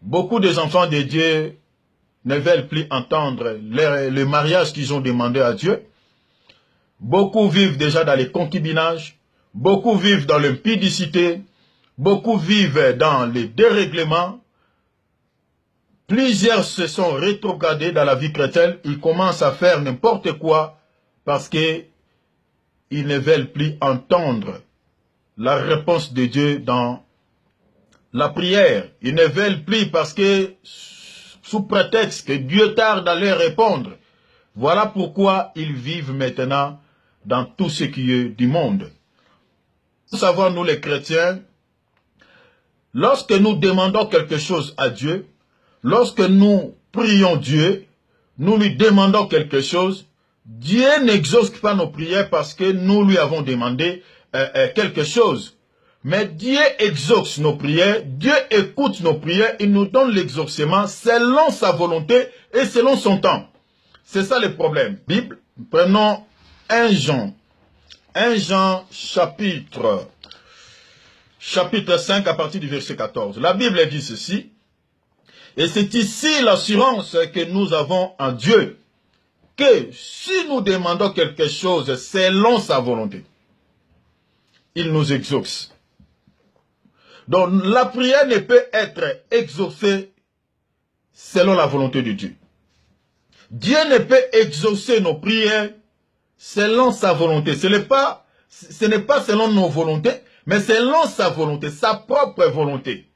Beaucoup des enfants de Dieu ne veulent plus entendre le mariage qu'ils ont demandé à Dieu. Beaucoup vivent déjà dans les concubinages. Beaucoup vivent dans l'impudicité. Beaucoup vivent dans les dérèglements. Plusieurs se sont rétrogradés dans la vie chrétienne. Ils commencent à faire n'importe quoi parce qu'ils ne veulent plus entendre la réponse de Dieu dans la prière. Ils ne veulent plus parce que, sous prétexte que Dieu tarde à leur répondre, voilà pourquoi ils vivent maintenant dans tout ce qui est du monde. Nous savons, nous les chrétiens, lorsque nous demandons quelque chose à Dieu, lorsque nous prions Dieu, nous lui demandons quelque chose, Dieu n'exauce pas nos prières parce que nous lui avons demandé quelque chose. Mais Dieu exauce nos prières, Dieu écoute nos prières, il nous donne l'exaucement selon sa volonté et selon son temps. C'est ça le problème. Bible, prenons 1 Jean. 1 Jean chapitre 5 à partir du verset 14. La Bible dit ceci. Et c'est ici l'assurance que nous avons en Dieu. Que si nous demandons quelque chose selon sa volonté, il nous exauce. Donc la prière ne peut être exaucée selon la volonté de Dieu. Dieu ne peut exaucer nos prières selon sa volonté. Ce n'est pas selon nos volontés, mais selon sa volonté, sa propre volonté.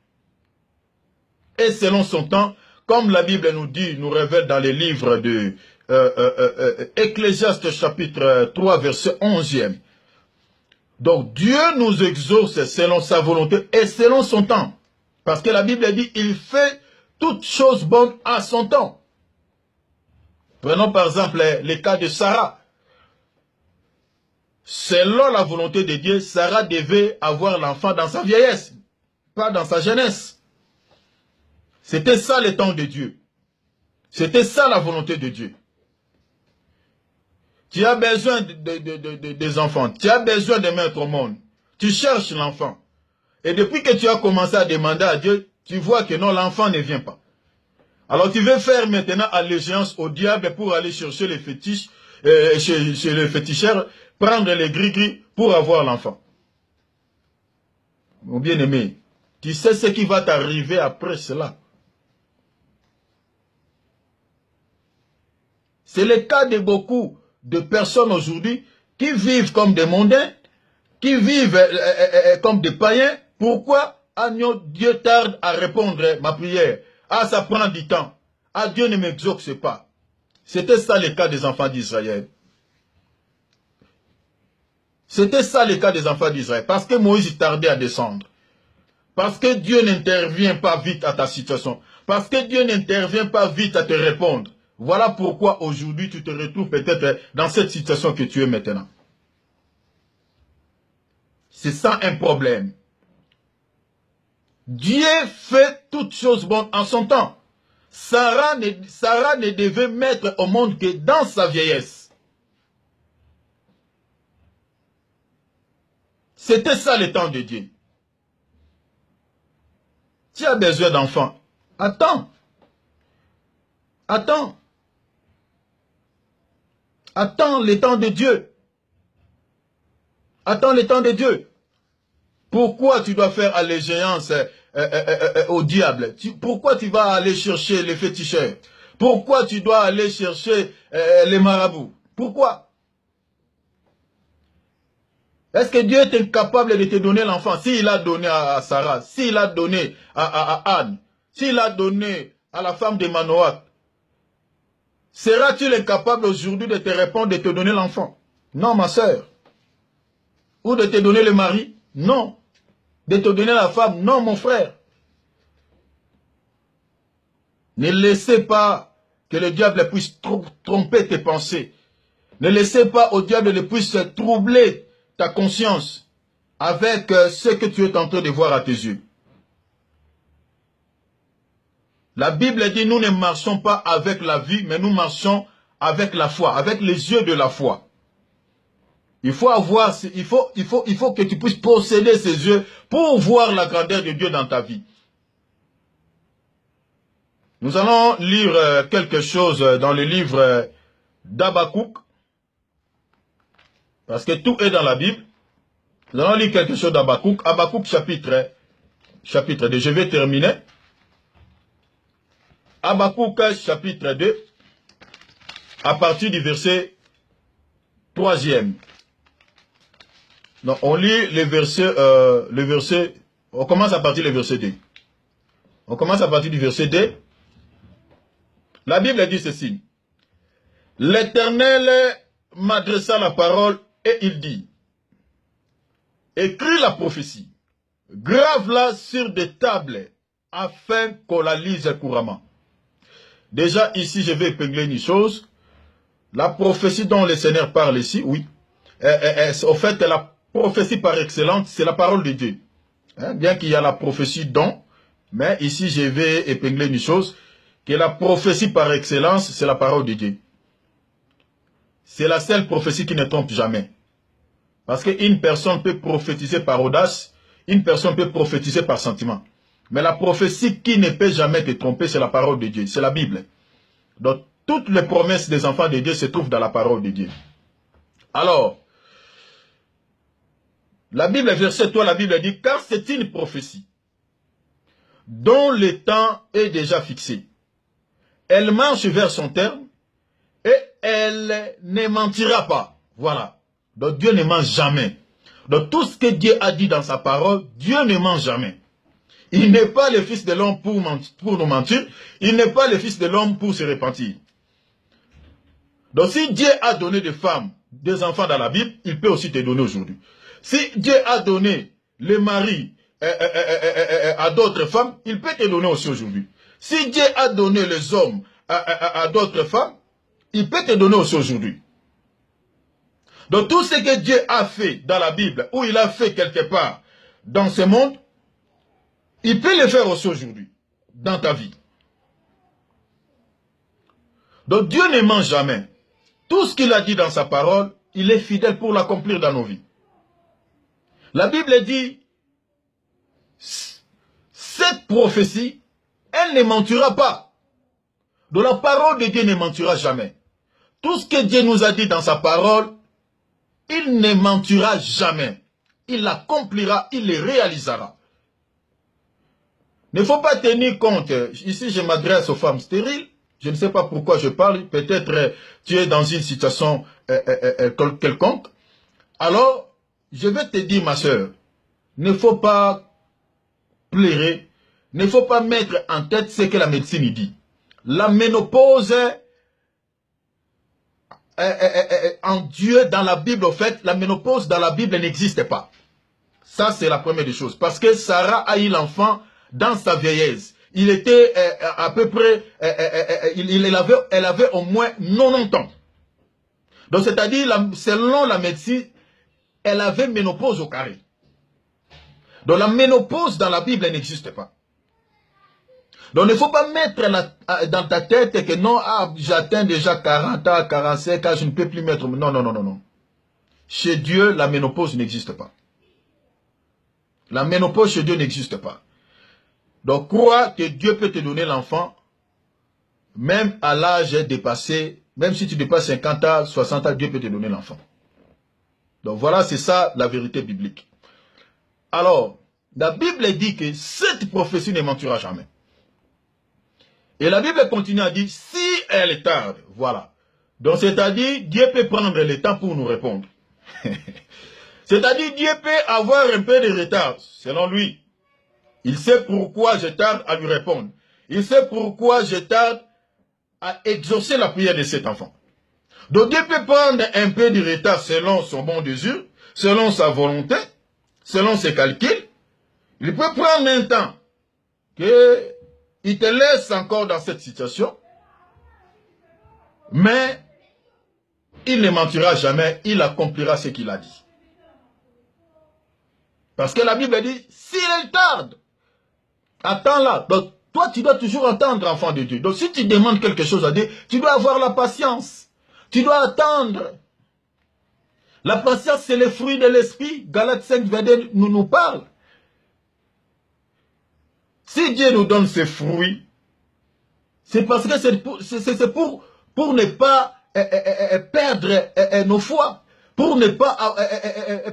Et selon son temps, comme la Bible nous dit, nous révèle dans les livres de Ecclésiaste chapitre 3, verset 11e. Donc Dieu nous exauce selon sa volonté et selon son temps. Parce que la Bible dit, il fait toutes choses bonnes à son temps. Prenons par exemple les cas de Sarah. Selon la volonté de Dieu, Sarah devait avoir l'enfant dans sa vieillesse, pas dans sa jeunesse. C'était ça le temps de Dieu. C'était ça la volonté de Dieu. Tu as besoin des enfants. Tu as besoin de mettre au monde. Tu cherches l'enfant. Et depuis que tu as commencé à demander à Dieu, tu vois que non, l'enfant ne vient pas. Alors tu veux faire maintenant allégeance au diable pour aller chercher les fétiches, chez les féticheurs, prendre les gris-gris pour avoir l'enfant. Mon bien-aimé, tu sais ce qui va t'arriver après cela. C'est le cas de beaucoup de personnes aujourd'hui qui vivent comme des mondains, qui vivent comme des païens. Pourquoi? Ah non, Dieu tarde à répondre ma prière. Ah, ça prend du temps. Ah, Dieu ne m'exauce pas. C'était ça le cas des enfants d'Israël. C'était ça le cas des enfants d'Israël. Parce que Moïse tardait à descendre. Parce que Dieu n'intervient pas vite à ta situation. Parce que Dieu n'intervient pas vite à te répondre. Voilà pourquoi aujourd'hui tu te retrouves peut-être dans cette situation que tu es maintenant. C'est ça un problème. Dieu fait toutes choses bonnes en son temps. Sarah ne devait mettre au monde que dans sa vieillesse. C'était ça le temps de Dieu. Tu as besoin d'enfants. Attends. Attends. Attends le temps de Dieu. Attends le temps de Dieu. Pourquoi tu dois faire allégeance au diable? Pourquoi tu vas aller chercher les féticheurs? Pourquoi tu dois aller chercher les marabouts? Pourquoi? Est-ce que Dieu est incapable de te donner l'enfant? S'il a donné à Sarah, s'il a donné à Anne, s'il a donné à la femme de Manoach, seras-tu incapable aujourd'hui de te répondre, de te donner l'enfant? Non, ma soeur. Ou de te donner le mari? Non. De te donner la femme? Non, mon frère. Ne laissez pas que le diable puisse tromper tes pensées. Ne laissez pas au diable de puisse troubler ta conscience avec ce que tu es en train de voir à tes yeux. La Bible dit, nous ne marchons pas avec la vue, mais nous marchons avec la foi, avec les yeux de la foi. Il faut que tu puisses posséder ces yeux pour voir la grandeur de Dieu dans ta vie. Nous allons lire quelque chose dans le livre d'Habakkuk, parce que tout est dans la Bible. Nous allons lire quelque chose d'Habakkuk. Habakkuk chapitre 2. Je vais terminer. Habakkuk chapitre 2, à partir du verset 3e. Donc, on lit le verset, on commence à partir du verset 2. On commence à partir du verset 2. La Bible dit ceci. L'Éternel m'adressa la parole et il dit, écris la prophétie, grave-la sur des tables, afin qu'on la lise couramment. Déjà ici, je vais épingler une chose. La prophétie dont le Seigneur parle ici, oui. Au fait, la prophétie par excellence, c'est la parole de Dieu. Bien qu'il y a la prophétie dont, mais ici, je vais épingler une chose, que la prophétie par excellence, c'est la parole de Dieu. C'est la seule prophétie qui ne trompe jamais. Parce qu'une personne peut prophétiser par audace, une personne peut prophétiser par sentiment. Mais la prophétie qui ne peut jamais te tromper, c'est la parole de Dieu, c'est la Bible. Donc, toutes les promesses des enfants de Dieu se trouvent dans la parole de Dieu. Alors, la Bible, verset 3, la Bible dit, car c'est une prophétie dont le temps est déjà fixé. Elle marche vers son terme et elle ne mentira pas. Voilà. Donc, Dieu ne ment jamais. Donc, tout ce que Dieu a dit dans sa parole, Dieu ne ment jamais. Il n'est pas le fils de l'homme pour nous mentir. Il n'est pas le fils de l'homme pour se repentir. Donc si Dieu a donné des femmes, des enfants dans la Bible, il peut aussi te donner aujourd'hui. Si Dieu a donné le mari à d'autres femmes, il peut te donner aussi aujourd'hui. Si Dieu a donné les hommes à d'autres femmes, il peut te donner aussi aujourd'hui. Donc tout ce que Dieu a fait dans la Bible, ou il a fait quelque part dans ce monde, il peut le faire aussi aujourd'hui, dans ta vie. Donc Dieu ne ment jamais. Tout ce qu'il a dit dans sa parole, il est fidèle pour l'accomplir dans nos vies. La Bible dit, cette prophétie, elle ne mentira pas. Donc la parole de Dieu ne mentira jamais. Tout ce que Dieu nous a dit dans sa parole, il ne mentira jamais. Il l'accomplira, il le réalisera. Il ne faut pas tenir compte, ici je m'adresse aux femmes stériles, je ne sais pas pourquoi je parle, peut-être tu es dans une situation quelconque. Alors, je vais te dire ma soeur, ne faut pas pleurer, ne faut pas mettre en tête ce que la médecine dit. La ménopause, en Dieu, dans la Bible, en fait, la ménopause dans la Bible n'existe pas. Ça, c'est la première des choses. Parce que Sarah a eu l'enfant dans sa vieillesse. Il était à peu près, elle avait au moins 90 ans. Donc, c'est-à-dire, selon la médecine, elle avait ménopause au carré. Donc, la ménopause dans la Bible n'existe pas. Donc, il ne faut pas mettre dans ta tête que non, j'atteins déjà 40 ans, 45 ans, je ne peux plus mettre. Non, non, non, non, non. Chez Dieu, la ménopause n'existe pas. La ménopause chez Dieu n'existe pas. Donc, crois que Dieu peut te donner l'enfant, même à l'âge dépassé, même si tu dépasses 50 ans, 60 ans, Dieu peut te donner l'enfant. Donc, voilà, c'est ça la vérité biblique. Alors, la Bible dit que cette prophétie ne mentira jamais. Et la Bible continue à dire, si elle tarde, voilà. Donc, c'est-à-dire, Dieu peut prendre le temps pour nous répondre. C'est-à-dire, Dieu peut avoir un peu de retard, selon lui. Il sait pourquoi je tarde à lui répondre. Il sait pourquoi je tarde à exaucer la prière de cet enfant. Donc Dieu peut prendre un peu de retard selon son bon désir, selon sa volonté, selon ses calculs. Il peut prendre un temps qu'il te laisse encore dans cette situation, mais il ne mentira jamais, il accomplira ce qu'il a dit. Parce que la Bible dit, s'il tarde, attends-la. Donc, toi, tu dois toujours attendre, enfant de Dieu. Donc, si tu demandes quelque chose à Dieu, tu dois avoir la patience. Tu dois attendre. La patience, c'est le fruit de l'esprit. Galates 5, 22 nous parle. Si Dieu nous donne ses fruits, C'est parce que c'est pour ne pas perdre nos foi, pour ne pas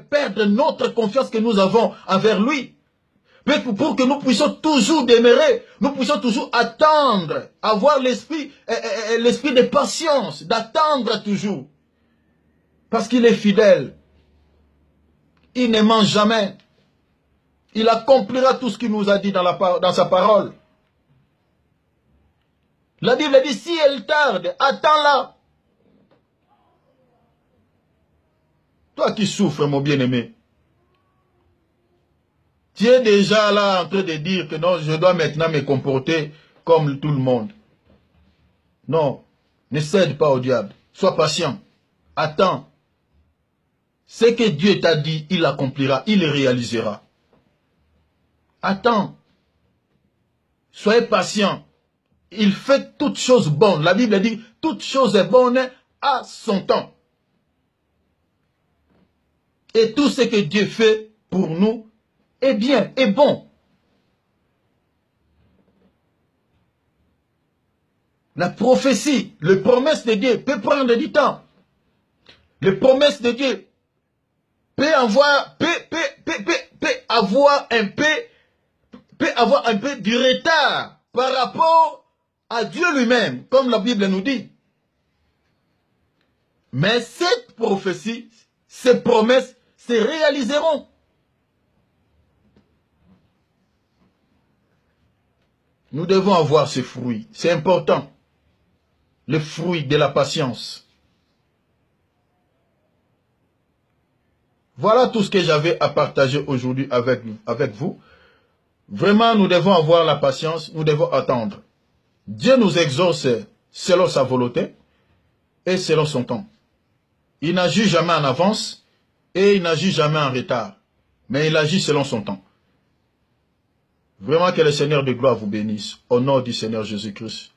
perdre notre confiance que nous avons envers lui. Pour que nous puissions toujours demeurer, nous puissions toujours attendre, avoir l'esprit de patience, d'attendre toujours. Parce qu'il est fidèle. Il ne ment jamais. Il accomplira tout ce qu'il nous a dit dans sa parole. La Bible dit, si elle tarde, attends-la. Toi qui souffres, mon bien-aimé, tu es déjà là en train de dire que non, je dois maintenant me comporter comme tout le monde. Non, ne cède pas au diable. Sois patient. Attends. Ce que Dieu t'a dit, il l'accomplira, il le réalisera. Attends. Soyez patient. Il fait toutes choses bonnes. La Bible dit, toute chose est bonne à son temps. Et tout ce que Dieu fait pour nous est bien, est bon. La prophétie, les promesses de Dieu peut prendre du temps. Les promesses de Dieu peut avoir un peu du retard par rapport à Dieu lui-même, comme la Bible nous dit. Mais cette prophétie, ces promesses se réaliseront. Nous devons avoir ces fruits. C'est important. Le fruit de la patience. Voilà tout ce que j'avais à partager aujourd'hui avec vous. Vraiment, nous devons avoir la patience. Nous devons attendre. Dieu nous exauce selon sa volonté et selon son temps. Il n'agit jamais en avance et il n'agit jamais en retard. Mais il agit selon son temps. Vraiment que le Seigneur de gloire vous bénisse. Au nom du Seigneur Jésus-Christ.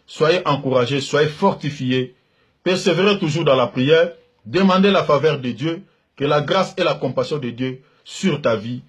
Soyez encouragés, soyez fortifiés. Persévérez toujours dans la prière. Demandez la faveur de Dieu. Que la grâce et la compassion de Dieu sur ta vie